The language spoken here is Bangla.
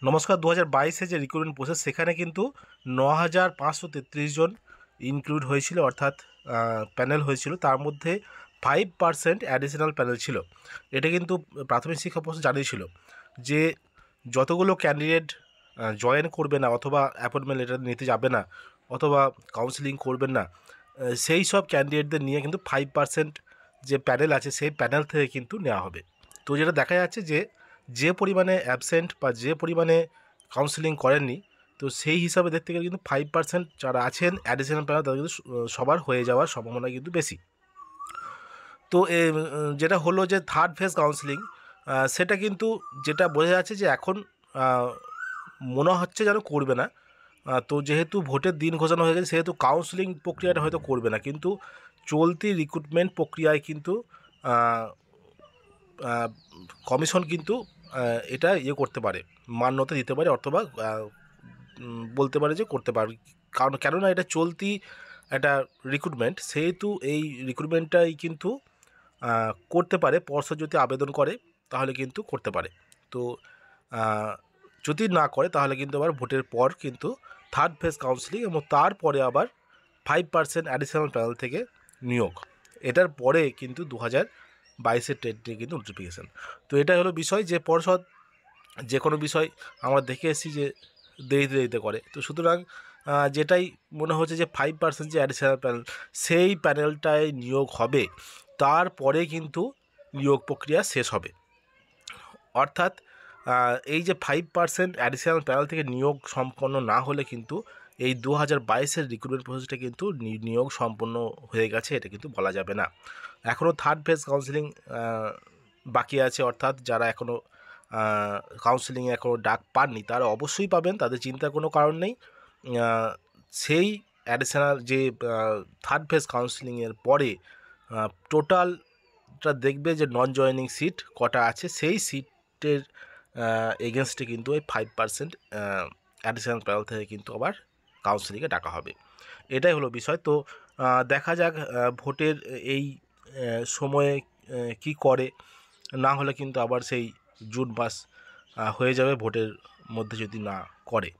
নমস্কার। 2022-এ যে রিক্রুটমেন্ট প্রসেস সেখানে কিন্তু 9,533 জন ইনক্লুড হয়েছিল, অর্থাৎ প্যানেল হয়েছিল। তার মধ্যে 5% অ্যাডিশনাল প্যানেল ছিল। এটা কিন্তু প্রাথমিক শিক্ষা পর্ষদ জানিয়েছিল যে যতগুলো ক্যান্ডিডেট জয়েন করবে না অথবা অ্যাপয়েন্টমেন্ট লেটার নিতে যাবে না অথবা কাউন্সিলিং করবেন না, সেই সব ক্যান্ডিডেটদের নিয়ে কিন্তু 5% যে প্যানেল আছে সেই প্যানেল থেকে কিন্তু নেওয়া হবে। তো যেটা দেখা যাচ্ছে যে পরিমাণে অ্যাবসেন্ট বা যে পরিমাণে কাউন্সেলিং করেননি, তো সেই হিসাবে দেখতে গেলে কিন্তু 5% যারা আছেন অ্যাডিশনাল প্যানেল তাদের কিন্তু সবার হয়ে যাওয়ার সম্ভাবনা কিন্তু বেশি। তো যেটা হলো যে থার্ড ফেজ কাউন্সেলিং, সেটা কিন্তু যেটা বোঝা যাচ্ছে যে এখন মনে হচ্ছে যেন করবে না। তো যেহেতু ভোটের দিন ঘোষণা হয়ে গেছে সেহেতু কাউন্সেলিং প্রক্রিয়াটা হয়তো করবে না, কিন্তু চলতি রিক্রুটমেন্ট প্রক্রিয়ায় কিন্তু কমিশন কিন্তু এটা করতে পারে, মান্যতা দিতে পারে অথবা বলতে পারে যে করতে পারে। কেননা এটা চলতি একটা রিক্রুটমেন্ট, সেহেতু এই রিক্রুটমেন্টটাই কিন্তু করতে পারে। পর্ষদ যদি আবেদন করে তাহলে কিন্তু করতে পারে। তো যদি না করে তাহলে কিন্তু আবার ভোটের পর কিন্তু থার্ড ফেজ কাউন্সিলিং এবং তারপরে আবার 5% অ্যাডিশনাল প্যানেল থেকে নিয়োগ। এটার পরে কিন্তু 2022-এর টেটে কিন্তু নোটিফিকেশান। তো এটাই হলো বিষয় যে পর্ষদ যে কোনো বিষয় আমরা দেখে এসেছি যে দেরিতে করে। তো সুতরাং যেটাই মনে হচ্ছে যে 5% যে অ্যাডিশনাল প্যানেল সেই প্যানেলটায় নিয়োগ হবে, তারপরে কিন্তু নিয়োগ প্রক্রিয়া শেষ হবে। অর্থাৎ এই যে 5% অ্যাডিশনাল প্যানেল থেকে নিয়োগ সম্পন্ন না হলে কিন্তু এই 2022-এর রিক্রুটমেন্ট প্রসেসটা কিন্তু নিয়োগ সম্পন্ন হয়ে গেছে এটা কিন্তু বলা যাবে না। এখনও থার্ড ফেজ কাউন্সিলিং বাকি আছে, অর্থাৎ যারা এখনও কাউন্সিলিংয়ে এখনও ডাক পাননি তারা অবশ্যই পাবেন, তাদের চিন্তার কোনো কারণ নেই। সেই অ্যাডিশনাল যে থার্ড ফেজ কাউন্সিলিংয়ের পরে টোটালটা দেখবে যে নন জয়েনিং সিট কটা আছে, সেই সিটের এগেনস্টে কিন্তু ওই 5% অ্যাডিশনাল প্যানেল থেকে কিন্তু আবার কাউন্সিলিংয়ে ডাকা হবে। এটাই হলো বিষয়। তো দেখা যাক ভোটের এই সময়ে কি করে, না হলে কিন্তু আবার সেই জুন মাস হয়ে যাবে ভোটের মধ্যে যদি না করে।